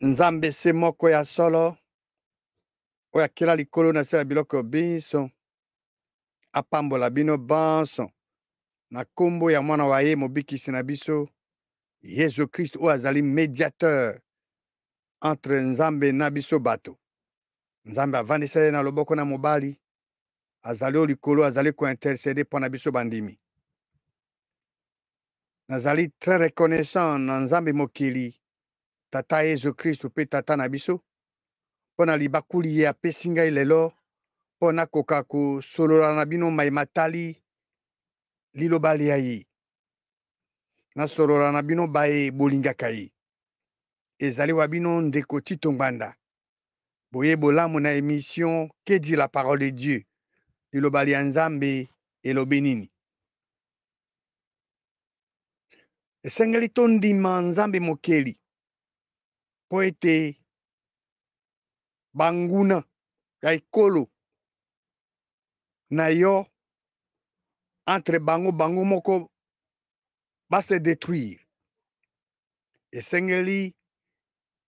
Nzambe se moko ya solo oyo akela likolo na se ya biloko biso apambola bino banso na kombo ya mwana wa ye mobikisi na biso Yesu Christ oyo azali médiateur entre Nzambe na biso bato. Nzambe avandisa ye na loboko na mobali azali o likolo azali kointercede mpo na biso bandimi. Nazali très reconnaissant na Nzambe mokili tata Yesu Christ mpe tata na biso mpo na libakuli ye apesi ngai lelo mpo nakoka kosolola na bino matali liloba lia ye. Nasolola na bino baye bolingaka ye. Ezali wa bino ndeko Tito Ngbanda. Boye bolamu na émission Que dit la parole de Dieu? Liloba lia Nzambe elobi nini. Esengeli tondima Nzambe mokeli po ete banguna ya ekolo na yo entre bango moko va se détruire. Esengeli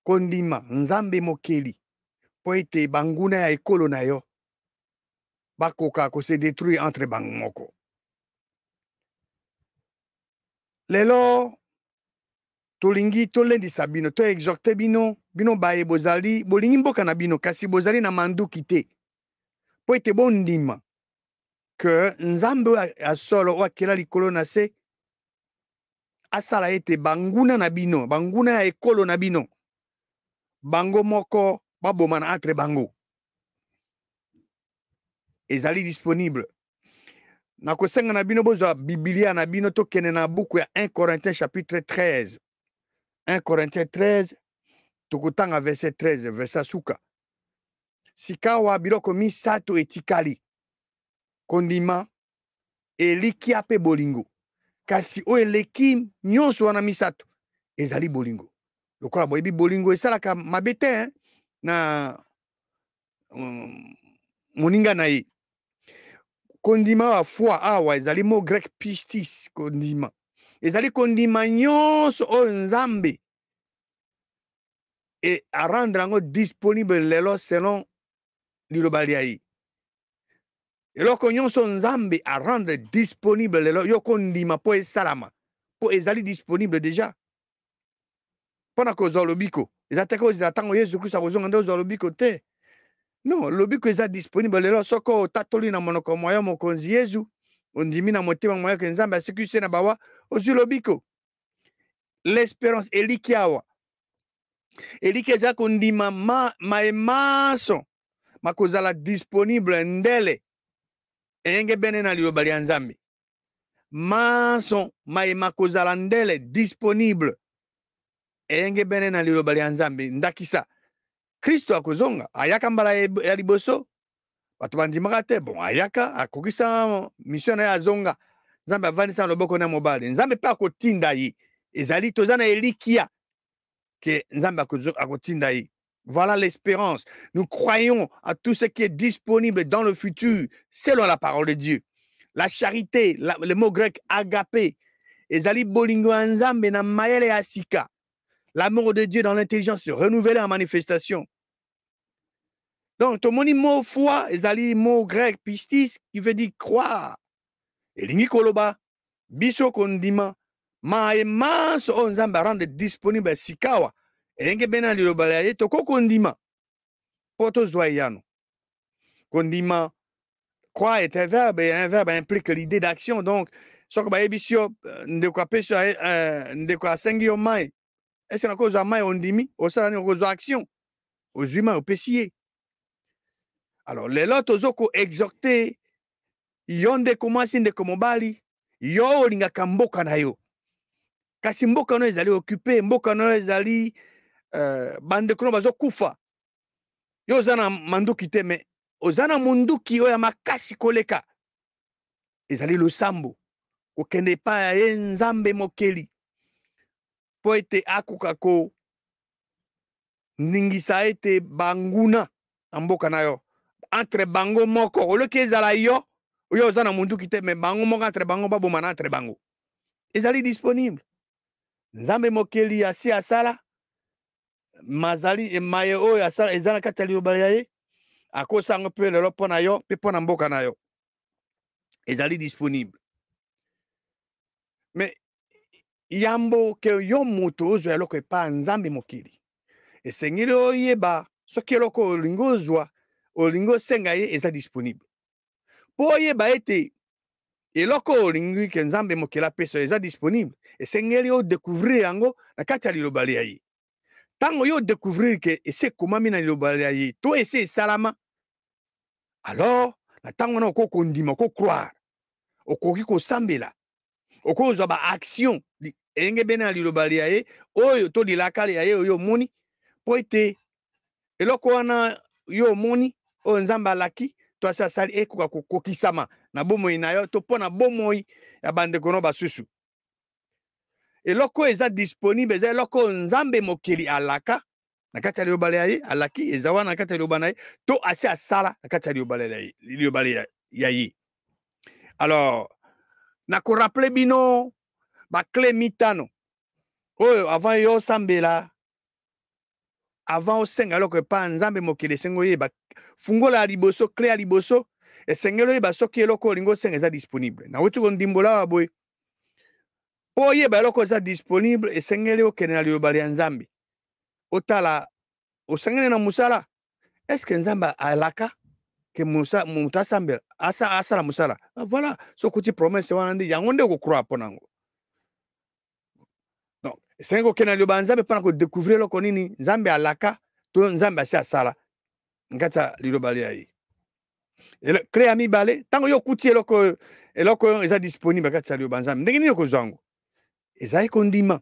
kondima Nzambe mokeli po ete banguna ya ekolo na yo bakoka ko se détruire entre bango moko. Lelo tolingi tolendisa bino to exhorte bino baye bozali bolingi mboka na bino kasi bozali na manduki te po ete bondima que Nzambe a solo o akela likolo na se asala ete banguna na bino banguna ya ekolo na bino bango moko babomana entre bango. Ezali disponible. Na kosenga na bino bozwa Biblia na bino tokene na buku ya 1 Corinthiens chapitre 13. 1 Corinthiens 13 tukutanga verset 13 verset suka. Sikawa biloko misato etikali. Kondima eliki ape bolingo. Kasi o eleki nyonso wana misato ezali bolingo. Lokola boyebi bolingo esalaka mabete na moninga na ye. Kondima wa foi awa ezali mo grec pistis kondima. Ezali kondima nyonso o Nzambe et à rendre yango disponible lelo selon liloba lia ye. Eloko nyonso Nzambe a rendre disponible lelo yo kondima po esalama po ezali disponible déjà. Pona kozwa lobiko ezate ko ezala tango Yesu Christ akozonga nde ozwa lobiko te. Non, lobiko eza disponible lelo soko tatoli na monoko moyo mokonzi Yesu ondimi na motema moyo ke Nzambe asikisi na bawa ozwi lobiko. L'espérance eliki awa. Eliki eza kondima maemaso makozala disponible ndele eyenge bene na liloba lia Nzambe. Maso maema kozala ndele disponible eyenge bene na liloba lia Nzambe. Ndakisa Kristo akozonga ayaka mbala ya liboso bato bandimaka te bon ayaka akokisa mission na ye azonga Nzambe avandisa na loboko na mobali Nzambe pe akotinda ye ezali toza na elikia que Nzambe akotinda ye. Voilà l'espérance. Nous croyons à tout ce qui est disponible dans le futur selon la parole de Dieu. La charité, le mot grec agapé, ezali bolingo Nzambe na mayele ya sika. L'amour de Dieu dans l'intelligence renouvelée en manifestation. Donc, ton mot foi, ezali mot grec pistis qui veut dire croire. Elingi koloba, biso kondima, maemaso o Nzambe rendre disponible sikawa. Enge bena liloba lia ye toko kondima. Poto zwa yano. Kondima, croire est un verbe et un verbe implique l'idée d'action. Donc, soko ba ebisio ndeko apeso ndeko asengi yo mai. Est-ce na kozo mai ondimi osala ni kozo action. Ozuma opesiye. Alors, lelo tozoko exhorter yonde komasi ndeko mobali yo olingaka mboka na yo. Kasi mboka no ezali occupé, mboka no ezali bandeko no bazokufa. Yo zana manduki te me ozana munduki oya makasi koleka. Ezali losambo. Kokende pa ya Nzambe mokeli. Po ete akoka ko ningisa ete banguna mboka na yo. Entre bango moko oloki ezala yo oyo ozana munduki te me bango moko entre bango babomana entre bango. Ezali disponible. Nzambe mokeli asi asala mazali maye oyo asala eza na kati ya liloba ya ye akosanga mpe lelo mpo na yo mpe mpo na mboka na yo ezali disponible. Mais yambo ke yo moto ozwa eloko epa nzambe mokili esengeli oyeba soki eloko olingi ozwa olingi osenga ye eza disponible mpo oyeba ete eloko olingi ke nzambe mokili apesa eza disponible esengeli odécouvrir yango na kati ya liloba ya ye. Tango yo découvrir ke ese ekomami na liloba ya ye to ese esalama alors na tango wana okoki kondima okoki croire okoki kosambela okozwa ba action enge bene na liloba ya ye oyo to lilaka ya ye oyo omoni po ete eloko wana yo omoni oyo nzambe alaki to asali ekoka kokokisama na bomoi na yo to mpo na bomoi ya bandeko no basusu. Eloko eza disponible eza eloko nzambe mokili alaka na kati ya liloba ya ye alaki eza wana na kati ya liloba na ye to asi asala na kati ya liloba ya ye. Alors na koraple bino bakle mitano oyo avant yo sambela avant osenga eloko epa nzambe mokili esengo oyeba fungola ya liboso clé ya liboso esengeli oyeba soki eloko olingi osenga eza disponible nawuti kondimbola wa boye mpo oyeba eloko eza disponible esengeli okende na liloba ya nzambe otala osengeli na mosala eske nzambe alaka ke moto asambela asala mosala voilà sokuti promesse wana nde yango nde okokroa mpo nango. Non esengeli kokende na liloba ya nzambe mpona kodécouvrir eloko nini nzambe alaka to nzambe asi asala nkati ya liloba ya ye. Clé ya mibale ntango yo okuti eloko oyo eza disponible kati ya liloba nzambe ndenge nini okozwa yango ezali kondima.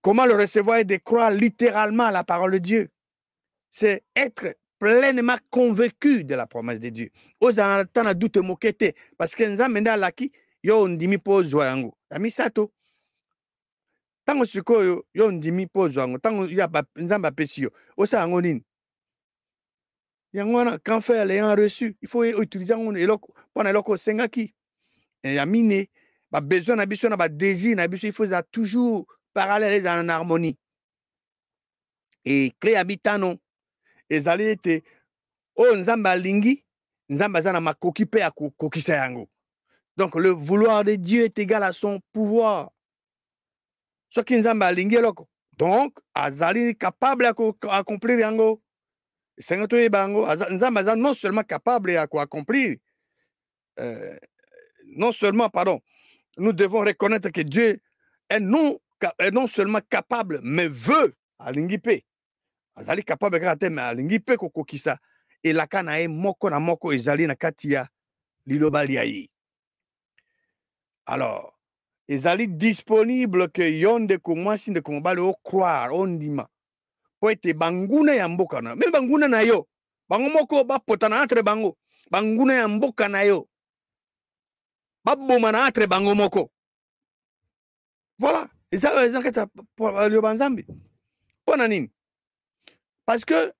Comment le recevoir et de croire littéralement à la parole de Dieu? C'est être pleinement convaincu de la promesse de Dieu. Ozana tana doute mokete parce que nzambe nda laki yo ndimi po ozwa yango. Amisato. Tango sikoyo yo ndimi po ozwa yango tango ya nzambe apesi yo osala yango nini? Yango wana quand faire l'ayant reçu il faut utiliser yango eloko mpona eloko osengaki ya mine ba besoin na biso na ba désir na biso il faut ça toujours parallèle en harmonie. Et clé ya mitano ezali ete oyo nzambe alingi nzambe aza na makoki mpe ya kokokisa yango. Donc le vouloir de Dieu est égal à son pouvoir. Soki nzambe alingi eloko donc azali capable ya accomplir yango. Esengo toyeba yango nzambe aza non seulement capable ya accomplir non seulement pardon nous devons reconnaître que Dieu est non seulement capable mais veut alingi mpe azali capable kaka te mais alingi mpe kokokisa elaka na ye moko na moko ezali na kati ya liloba ya ye. Alors ezali disponible ke yo ndeko mwasi ndeko mobali ocroire ondima po ete banguna ya mboka na me banguna na yo bango moko bapotana entre bango banguna ya mboka na yo baboma na entre bango moko. Voilà eza kati ya liloba nzambe mpona nini? Parce que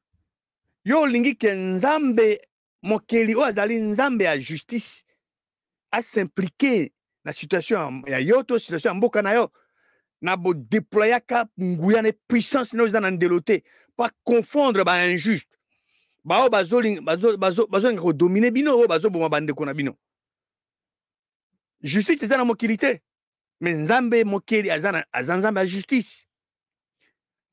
yo olingi ke nzambe mokeli oyo azali nzambe ya justice asimplike na situation ya yo to situation ya mboka na yo na bodéployaka nguya na puissance na eza na ndelo te pa confondre ba injuste bao bazolinga kodomine bino oyo bazoboma bandeko na bino. Justice eza na mokili te mais nzambe mokeli aza nzambe ya justice.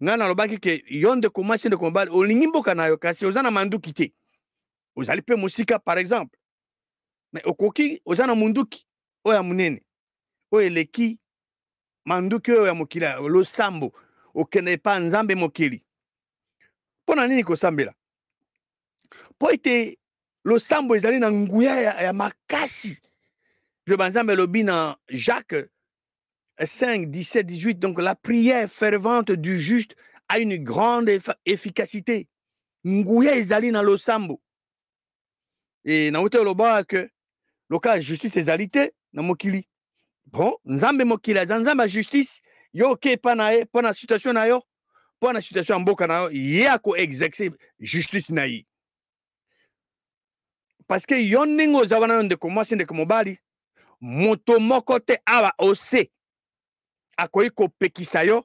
Nga nalobaki ke yo ndeko mwasi ndeko mobali olingi mboka na yo kasi oza na manduki te ozali mpe mosika par exemple mais okoki oza na munduki oyo ya monene oyo eleki manduki oyo ya mokili losambo okende epa nzambe mokili mpona nini kosambela? Po ete losambo ezali na nguya ya makasi. Liloba nzambe elobi na Jacques 5, 17, 18, donc la prière fervente du juste a une grande efficacité. Nguya ezali na losambo. Et na uta loba que loka justice ezali te na mokili. Bon, nzambe mokili aza nzambe ya justice, yo ke pa na ye, po na situation na yo, po na situation ya mboka na yo, ye ako exercer justice na ye. Parce que yo ndenge oza wana yo ndeko mwasi ndeko mobali, moto moko te awa ose akoki kopekisa yo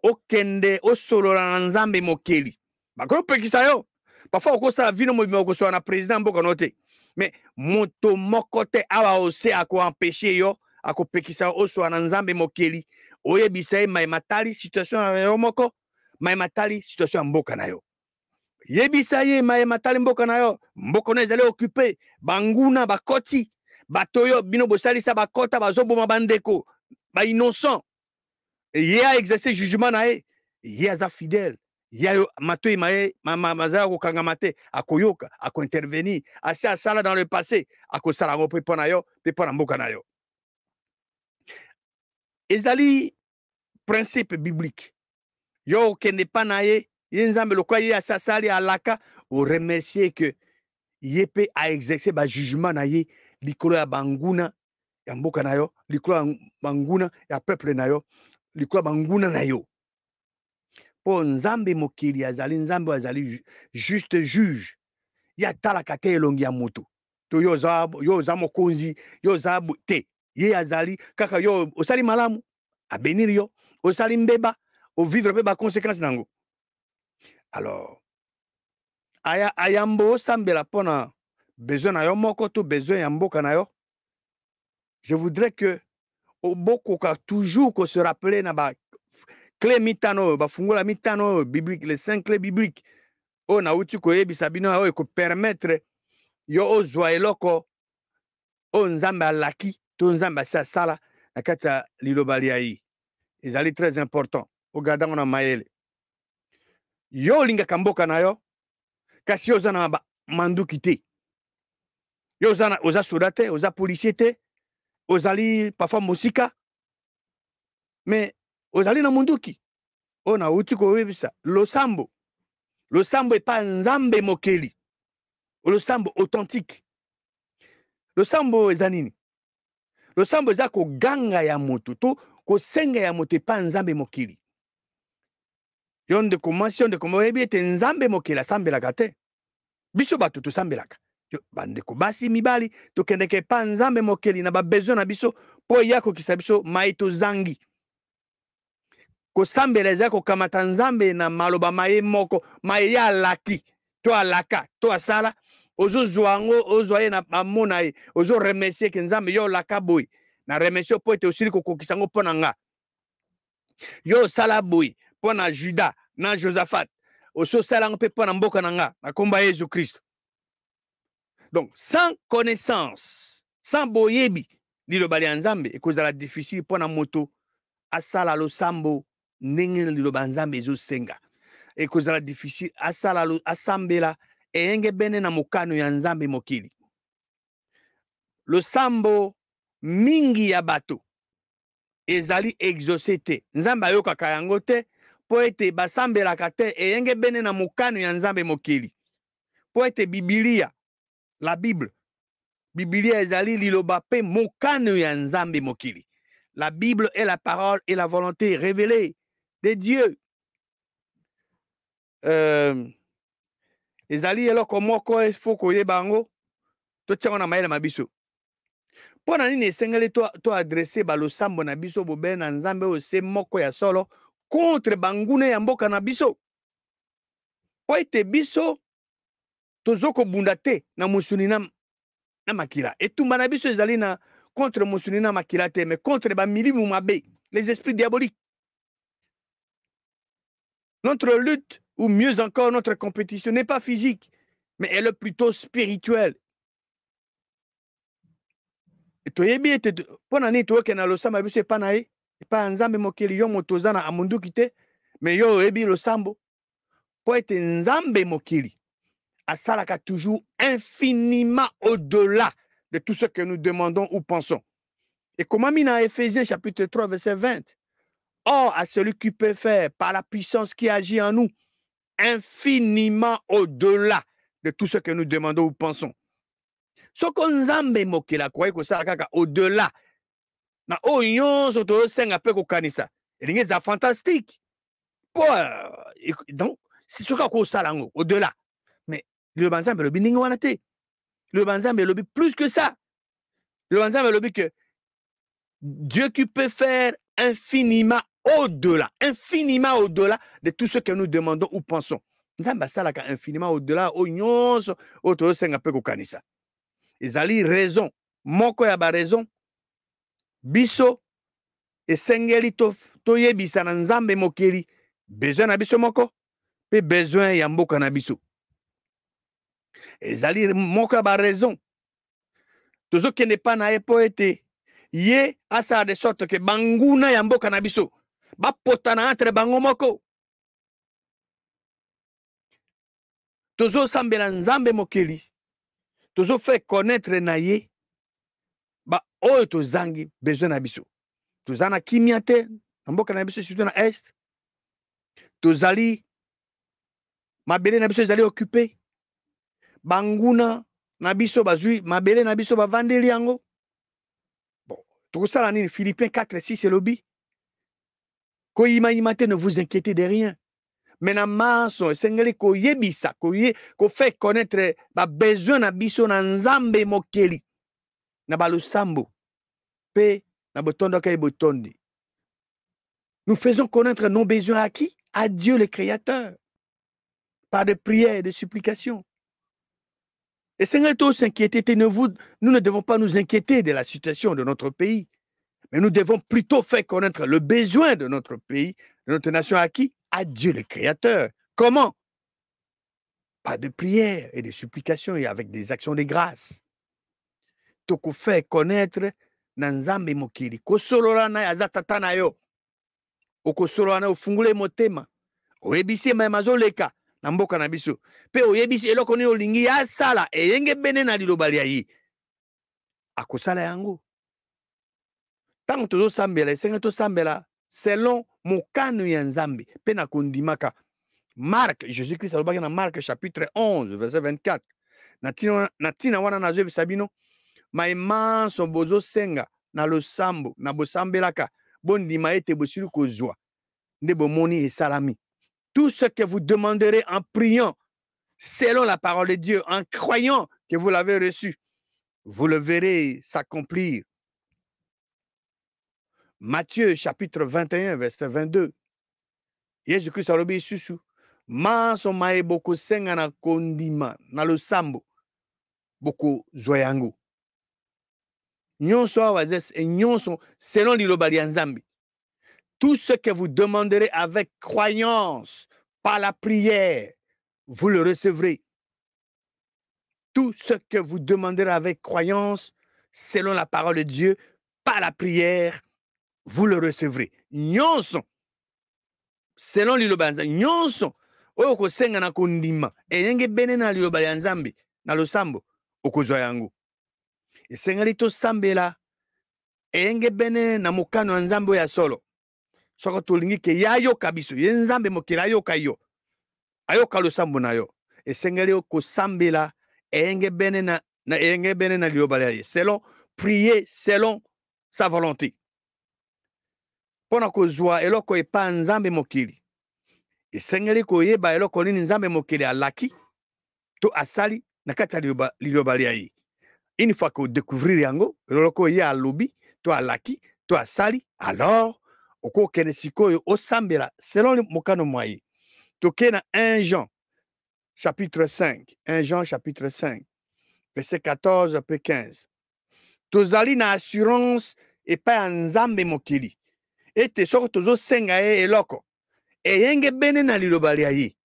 okende osolola na nzambe mokeli bakopekisa yo parfois okosala vino mobima okosola na président mboka no te mais moto moko te awa ose akoempêche yo akopekisa yo osola na nzambe mokeli oyebisa ye mayema tali situation ya yo moko mayema tali situation ya mboka na yo yebisa ye mayema tali mboka na yo mboka no ezali occupé banguna bakoti bato oyo bino bosalisa bakota bazoboma bandeko innocent ye a exercé jugement na ye ye aza fidèle ye matoi maye mazala kokangama te akoyoka akointervenir asi asala dans le passé akosala yango mpe mpo na yo mpe mpo na mboka na yo ezali principe biblique yo okende pa na ye ye nzambe lokola ye asasali alaka oremercie que ye mpe aexerce bajugement na ye likolo ya banguna ya mboka na yo likolo ya banguna ya peuple na yo likolo banguna na yo po nzambe mokili azali nzambe azali juste juge ya talaka te elongi ya moto to yo za mokonzi yo za te ye azali kaka yo osali malamu abenir yo osali mbeba ovivre pe ba conséquences nango alors ayambo osambela pona besoin na yo moko to besoin ya mboka na yo je voudrais que obokoka toujours ko se rappeler na ba clé mitano bafungola mitano biblique les 5 clés bibliques o na uti ko yebisa bino o ko permettre yo ozwa eloko o nzambe alaki to nzambe asala na kati ya liloba liai ezali très important ogardango na mayele yo olingaka mboka na yo kasi oza na manduki te yo oza soda te oza policier te ozali parfois mosika mais ozali na munduki o na uti koyebisa losambo epa nzambe mokeli losambo authentique losambo eza nini losambo eza koganga ya moto to kosenga ya moto epa nzambe mokeli yo ndeko mwasi yo ndeko moyebi ete nzambe mokeli asambelaka te biso bato tosambelaka bandeko basi mibali tokendeke epa nzambe mokeli na babesoin na biso mpo ya kokisa biso mai tozangi kosambela eza kokamata nzambe na maloba maye moko maye ya alaki to alaka to asala ozozwa yango ozwa ye na bamona ye ozoremercie ke nzambe yo olaka boye na remercie mpo ete osili kokokisa yango mpo na nga yo osala boye mpo na juda na josaphat ososala yango mpe mpo na mboka na nga na kombo ya yesu kristo donc sans connaissance sans boyebi liloba ya nzambe ekozala difficile mpo na moto asala losambo ndenge liloba nzambe ezosenga ekozala difficile asala asambela eyenge bene na mokano ya nzambe mokili losambo mingi ya bato ezali exaucé te nzambe ayokaka yango te mpo ete basambelaka te eyenge bene na mokano ya nzambe mokili mpo ete bibilia la bible bibilia ezali liloba mpe mokano ya nzambe mokili la bible est la parole et la volonté révélée de Dieu ezali eloko moko efo koyeba yango totiango na mayele ma biso mpo na nini esengeli to adresse balosambo na biso bobe na nzambe oyo se moko ya solo contre banguna ya mboka na biso mpo ete biso tozokobunda te na mosuni na makila etumba na biso ezali na contre mosuni na makila te mais contre bamilimu mabe les esprits diaboliques. Notre lutte, ou mieux encore, notre compétition n'est pas physique, mais elle est plutôt spirituelle. Toyebi ete pona ni toke na losamba biso epa na ye epa nzambe mokeli yo moto oza na amunduki te mais yo oyebi losambo po ete nzambe mokeli asalaka toujours infiniment au-delà de tout ce que nous demandons ou pensons. Et comme mis dans Éphésiens chapitre 3 verset 20, or à celui qui peut faire par la puissance qui agit en nous infiniment au-delà de tout ce que nous demandons ou pensons. Soko nzambe mokela kwa kosala kaka au-delà na oyo nyonso tosenga pe kokanisa elingi eza fantastique po donc si soka kosala ngo au-delà mais le nzambe lobi ndenge wana te le nzambe lobi plus que ça le nzambe lobi que Dieu qui peut faire infiniment au-delà, infiniment au-delà de tout ce que nous demandons ou pensons. Nzambe asalaka infiniment au-delà o nyonso o tosenga pe kokanisa. Ezali raison moko ya ba raison biso esengeli toyebisa na Nzambe mokeli besoin na biso moko pe besoin ya mboka na biso. Ezali moko ya ba raison tozokende pa na ye po ete ye asala de sorte que banguna ya mboka na biso bapotana entre bango moko. Tozosambela Nzambe mokeli tozofe connaître na ye ba oyo tozangi besoin na biso. Toza na kimia te na mboka na biso surtout na est. Tozali mabele na biso ezali occupé. Banguna na biso bazui mabele na biso bavandeli yango. Bon, tokosala nini? Philippiens 4:6 elobi koyima te, ne vous inquiétez de rien. Mais na maso esengeli koyebisa ko fait connaître ba besoin na biso na Nzambe mokeli na balusambo pe na botondo ka botondi. Nous faisons connaître nos besoins à qui? À Dieu le Créateur. Par de prières et de supplications. Et Seigneur, s'inquiéter, nous ne devons pas nous inquiéter de la situation de notre pays, mais nous devons plutôt faire connaître le besoin de notre pays, de notre nation à qui? À Dieu le Créateur. Comment? Par de prières et de supplications et avec des actions de grâce. Toko faire connaître Nzambe mokili. Kosolola na azatata na yo. Okosolola na ofungule motema. Oyebisi mazoleka. Na mboka na biso pe oyebisi eloko nini olingi ya sala eyenge bene na liloba lia yi akosala yango. Tango tozosambela esenga tosambela selon mokano ya Nzambe pe na kondimaka. Marc, Jésus-Christ alobaki na Marc chapitre 11 verset 24 na tina wana nazoyebisa bino maemanso bozosenga na losambo na bosambelaka bondima ete bosili kozwa nde bomoni esalami. Tout ce que vous demanderez en priant, selon la parole de Dieu, en croyant que vous l'avez reçu, vous le verrez s'accomplir. Matthieu chapitre 21, verset 22. Jésus-Christ a lobi susu. Manso mae boko senga na kondima, na losambo, boko zoyango. Nyonso awazes et nyonso selon liloba ya Nzambe. Tout ce que vous demanderez avec croyance, par la prière, vous le recevrez. Tout ce que vous demanderez avec croyance, selon la parole de Dieu, par la prière, vous le recevrez. Nyonso, selon liloba Nzambe, nyonso, oyo kosenga na kondima, eyenge bene na liloba ya Nzambe, na losambo, okozwa yango. Esengeli tosambela, eyenge bene na mokano ya Nzambe ya solo. Soko tolingi ke yayoka biso, ye Nzambe mokili ayoka yo. Ayoka losambo na yo. Esengeli kosambela eyenge bene na liloba ya ye. Selon prier selon sa volonté. Pona kozwa eloko epa Nzambe mokili. Esengeli koyeba eloko nini Nzambe mokili alaki to asali na kati ya liloba ya ye. Une fois que découvrir yango, eloko ye alobi to alaki to asali, alors oko kene sikoyo osambela selon mokano moye. Toke na 1 Jean chapitre 5, 1 Jean chapitre 5 verset 14 à 15. Tozali na assurance epai ya Nzambe mokili. Ete soko tozosenga ye eloko eyenge bene na liloba ya ye.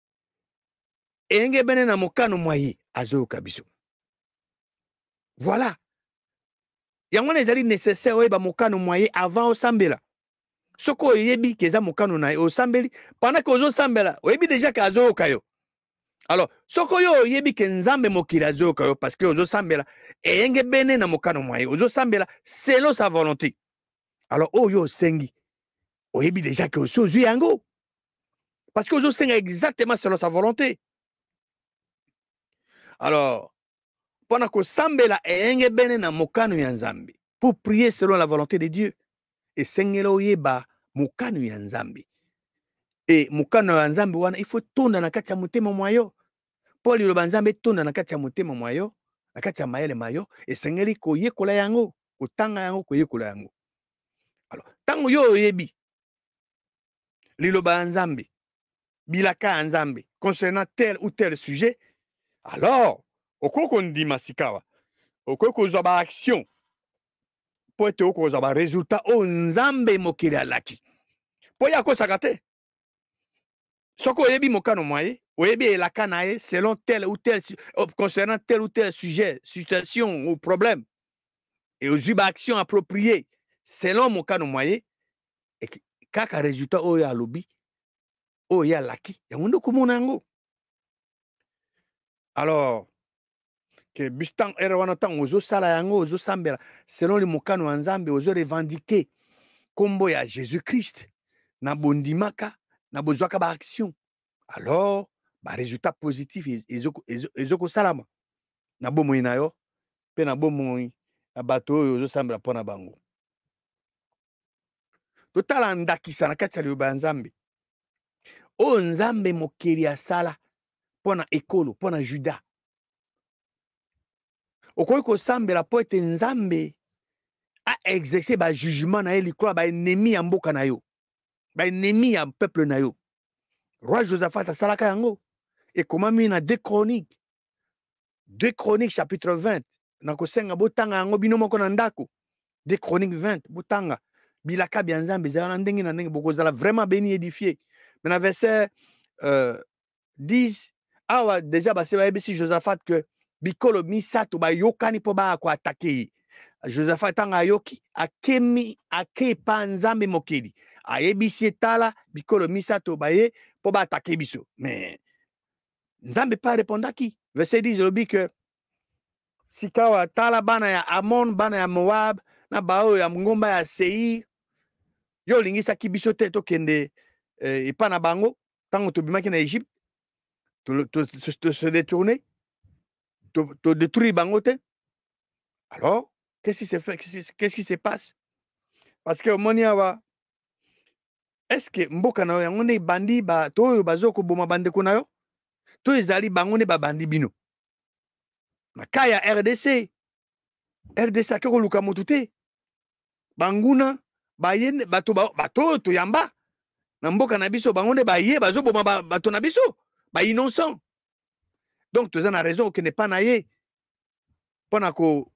Eyenge bene na mokano moye azoyoka biso. Voilà. Yango ezali nécessaire oyeba mokano moye avant osambela. Soko oyebi keza mokano na osambeli pendant que ozosambela oyebi déjà que azoyoka yo. Alors soko yo oyebi ke Nzambe mokili azoyoka yo parce que ozosambela eyenge bene na mokano moye ozosambela selon sa volonté. Alors oyo osengi oyebi déjà que ozozwi yango parce que ozosenga exactement selon sa volonté. Alors pendant que osambela eyenge bene na mokano ya Nzambe pour prier selon la volonté de Dieu. Esengela oyeba mokano ya Nzambe. E mokano ya Nzambe wana il faut tonda na kati ya motema mwayo. Po liloba Nzambe tonda na kati ya motema mwayo, na kati ya mayele mayo, esengeli koyekola yango, kotanga yango, koyekola yango. Alors, tango yo oyebi liloba nzambe bilaka nzambe concernant tel ou tel sujet, alors okoko ndima sikawa okoko zo ba action po ete okoko zo ba résultat o nzambe mokili alaki po ya ko sakate soko oyebi mokano moye oyebi elaka na ye selon tel ou tel concernant tel ou tel sujet situation ou problème et ozwi ba action appropriée selon mokano moye et kaka résultat oyo alobi oyo alaki yango nde komona yango. Alors que bistan ere wana ntango ozosala yango ozosambela selon le mokano ya nzambe ozorevendique kombo ya Jésus Christ na bondimaka na bozwaka ba action, alors ba résultat positif ezokosalama na bomoi na yo mpe na bomoi ya bato oyo ozosambela mpo na bango. Totala ndakisa na kati ya liloba ya nzambe oyo nzambe mokili asala mpo na ekolo mpo na Juda. Okoki kosambela mpo ete nzambe a exercer ba jugement na ye likolo ba ennemi ya mboka na yo, ba ennemi ya peuple na yo. Roi Josaphat asalaka yango ekomami na 2 Chroniques chapitre 20 na kosenga botanga yango bino moko na ndako. 2 Chroniques 20 botanga bilaka bya nzambe ezala na ndenge na ndenge bokozala vraiment béni édifié. Mais na verset 10 awa déjà base bayebisi Josaphat que bikolo misato bayokani po ba ko attaquer Josaphat tanga ayoki ake pa nzambe mokili ayebisi etala bikolo misato baye po ba attaquer biso, mais nzambe pa répondaki. Verset 10 lobi que sikawa tala bana ya Amon bana ya Moab na bao ya ngomba ya Seir yo lingisaki biso te tokende epa na bango tango tobimaki na Égypte to se détourner to détruire bango te. Alors qu'est-ce qui se fait, qu'est-ce qui se passe? Parce que omoni awa est-ce que mboka na yo yango nde bandi bato oyo bazokoboma bandeko na yo to ezali bango nde babandi bino? Na ka ya RDC ake koluka motu te banguna bayende bato toyamba na mboka na biso bango nde baye bazoboma bato na biso ba innocent. Donc toza na raison okende pa na ye mpona ko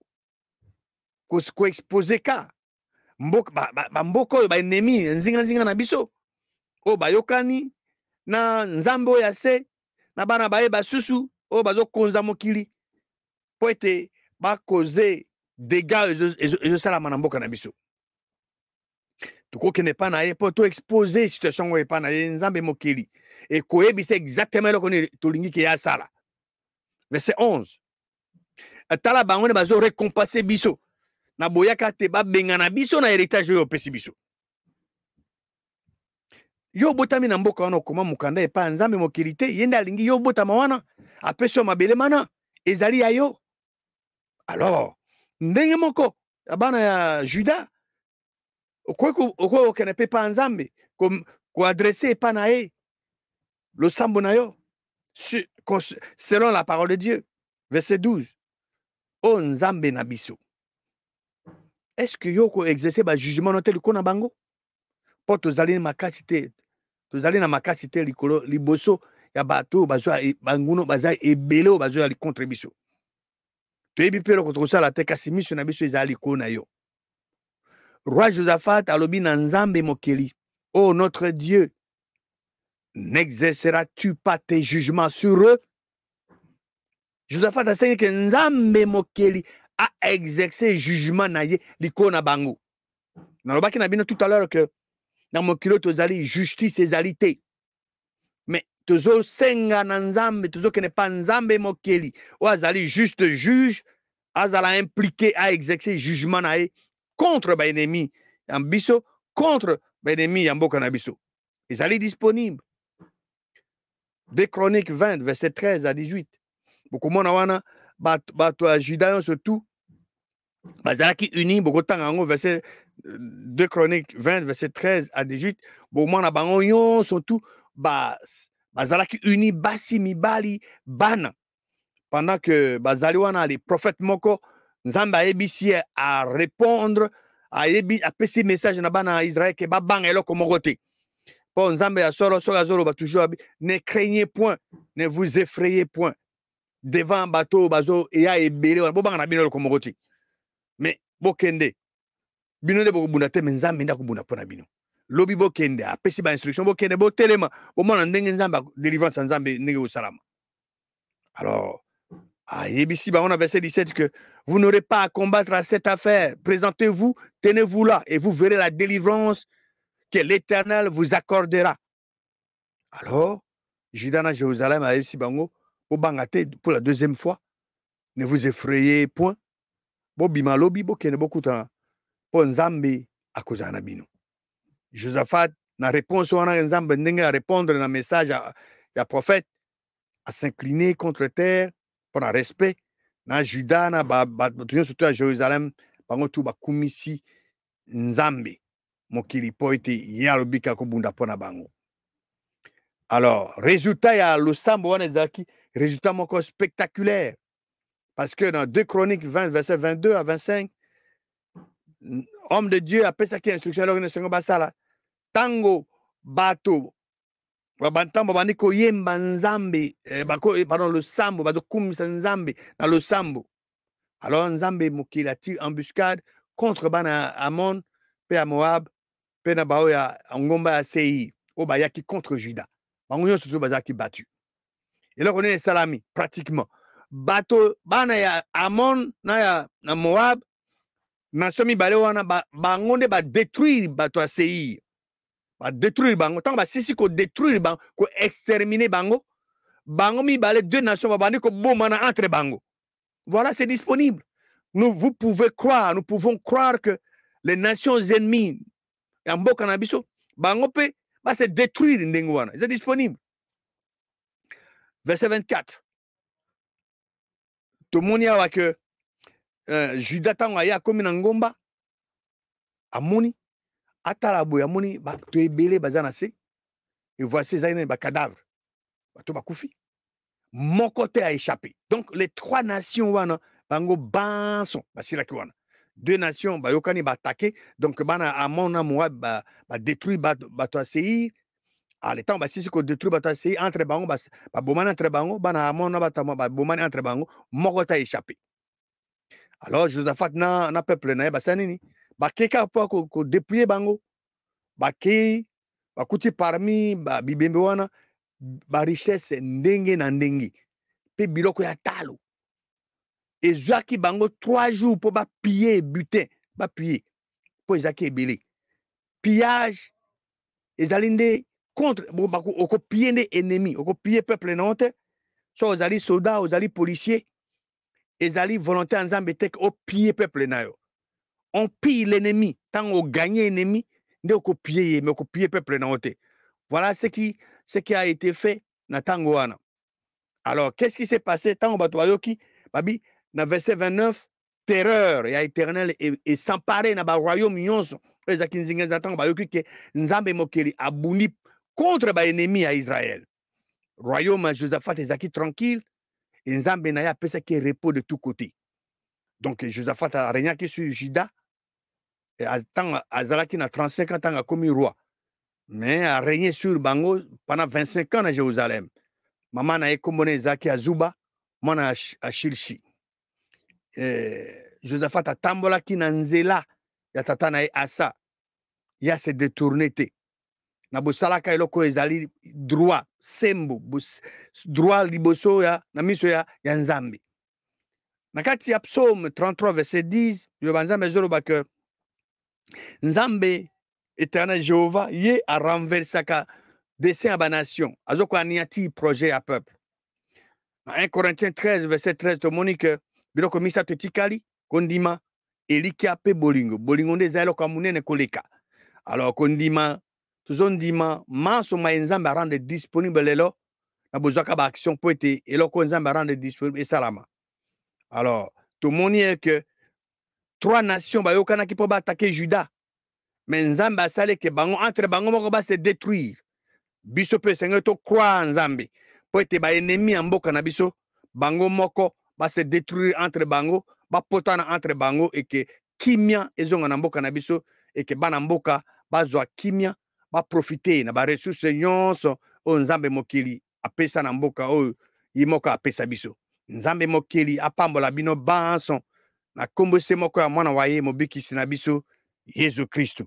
expose ka mboka oyo baennemi nzinga na biso oyo bayokani na nzambe oyo ase na bana baye basusu oyo bazokonza mokili po ete bakoze dégâts ezosalama na mboka na biso. Tokokende pa na ye mpo to expose situation oyo epa na ye nzambe mokili ekoyebisa exactement eloko nini tolingi ke ye asala. Verset 11 tala bango nde bazo récompenser biso na boyaka te babenga na biso na héritage oyo opesi biso. Yo botami na mboka wana okoma mokanda epa nzambe mokili te ye nde alingi yo botama wana apesi yo mabele mana ezali ya yo. Alors ndenge moko ya bana ya Juda okoki okende mpe pa nzambe koadresse epa na ye losambo na yo selon la parole de Dieu. Verset 12 o nzambe na biso est-ce que yo ko exercer ba jugement no te likolo na bango po tozali na makasi te likolo liboso ya bato bazwa banguno baza ebele o bazwa contre biso toyebi mpe eloko tokosala te kasi miso na biso ezali likolo na yo. Roi Josaphat alobi na nzambe mokeli oh notre Dieu n'exerceras-tu pas tes jugements sur eux? Josaphat asengi ke nzambe mokeli a exercé jugement na ye likolo na bango. Nalobaki na bino tout à l'heure que na mokili tozali justice ezali te, mais tozosenga na nzambe tozokende pa nzambe mokeli oyo azali juste juge azala impliqué à exercer jugement na ye contre ba ennemi ya biso contre ba ennemi ya mboka na biso. Ezali disponible 2 Chroniques 20 verset 13 à 18. Bokomona wana bato ya Juda nyonso tout bazalaki uni bokotanga yango verset 2 Chroniques 20 verset 13 à 18. Bomona bango nyonso tout bazalaki uni basi mibali bana pendant que bazali wana les prophètes moko nzambe ayebisi à répondre apesi message na bana Israël ke babanga eloko moko te Bon, Nzambe ya soro soro azoro ba toujours ne craignez point, ne vous effrayez point devant bateau bazo ya ebele bo banga na bino le komokoti. Mais bokende bino de bokubunda te Nzambe nda kubunda pona bino. Lobi bokende apesi ba instruction bokende bo telema bo mona ndenge Nzambe délivrance Nzambe ndenge usalama. Alors ici, on a verset 17 que vous n'aurez pas à combattre à cette affaire. Présentez-vous, tenez-vous là et vous verrez la délivrance que l'Éternel vous accordera. Alors, Judas à Jérusalem a ici bango au bangate pour la deuxième fois. Ne vous effrayez point. Bo bimalobi bo kene beaucoup temps. Po Nzambe akozana bino. Josaphat na réponse wana Nzambe ndenge a répondre na message ya prophète à s'incliner contre terre pour un respect. Na Juda na surtout à Jérusalem bango tu bakumisi Nzambe mokili po ete yalobika kobunda pona bango. Alors résultat ya losambo wana ezaki résultat moko spectaculaire parce que dans 2 Chroniques 20 verset 22 à 25 homme de Dieu appelle ça qui instruction alors ne sengo basala tango bato babantambo bandi koyemba Nzambe pardon le sambo bato kumisa Nzambe na le sambo. Alors Nzambe mokili ati embuscade contre bana Amon pe à Moab pe na bao ya ngomba ya Seir o bayaki contre Juda bango nyonso to bazaki battu. Et là on est salami pratiquement bato bana ya Amon na Moab na somi bale wana bango nde ba détruire bato ya Seir ba détruire bango tant ba sisi ko détruire bango ko exterminer bango mi bale deux nations ba bandi ko bomana entre bango. Voilà, c'est disponible. Vous pouvons croire que les nations ennemies, en Bokanabiso, Bangope, va se détruire. C'est disponible. Verset 24. Tout le monde y a que Judas Tangaya comme une ngomba, Amoni, Atalabo, Amoni, tu es belé, Bazanase, et voici Zayn, cadavre, tu vas koufi. Mon côté a échappé. Donc, les 3 nations, bango banson, wana. 2 nations, yokani attaqué. Donc, bana Amon na Moab détruit bato Seir. À l'état, si c'est qu'on détruit bato Seir entre bango, bomani entre bango, bana Amon na bato bomani entre bango, mon côté a échappé. Alors, Josaphat na peuple na basanini, keka po ko dépouiller bango, ke kuti parmi bibembe wana richesse ndenge na ndenge. Pe biloko ya talo. Et Zaki bango 3 jours pour piller butin, piller pour Zaki ebele. Pillage ezalinde contre oko piller des ennemis, oko piller peuple nantes, soit aux soldats, aux policiers, ezali volontaire Nzambe tek o piller peuple na yo. On pille l'ennemi, tant on gagne l'ennemi, nde oko piller mais oko piller peuple nantes. Voilà ce qui a été fait na tangoana. Alors, qu'est-ce qui s'est passé tant au Batoyoki, Babi, dans verset 29, terreur et éternel et s'emparer dans le royaume nyonso. Les akinzinga zatan Bayoki que Nzambe mokeli abuni contre ba ennemi à Israël. Royaume Josaphat ezaki tranquille et Nzambe na ya pesa qui repos de tous côtés. Donc Josaphat a régné sur Juda et tant azalaki na 35 ans a commis roi. Mais a régné sur Bango pendant 25 ans à Jérusalem. Maman na ekombone zaki azuba mwana ashilshi Josaphat atambola ki na nzela ya tata na Asa ya se détourné te na bosalaka eloko ezali droit sembo droit liboso ya na miso ya Nzambe na kati ya Psaume 33 verset 10 yo banzambe zoloba que Nzambe éternel Jéhovah ye a renversaka dessein à la nation, azoko aniati projet à peuple. Dans 1 Corinthiens 13, verset 13, to monique, biloko misa tetikali, kondima, elikia pe bolingo. Bolingo nde zailo kwa munene koleka. Alors, kondima, tuzondima, manso ma Nzambe rendre disponible lelo, na bozaka ba action po ete, eloko Nzambe rendre disponible, et salama. Alors, to monique que 3 nations, ba yokana ki po ba attaquer Juda. Mais Nzambe asale ke bango, entre bango moko ba se détruire. Biso pe senge to croire Nzambe po ete ba ennemi ya mboka na biso bango moko ba se détruire entre bango ba potana entre bango et que kimia ezonga na mboka na biso et que bana mboka bazwa kimia ba profiter na ba ressources nyonso o nzambe mokili apesa na mboka oyo ye moko apesa biso. Nzambe mokili apambola bino banso na kombo se moko ya mwana wa ye mobikisi na biso Yesu Kristo.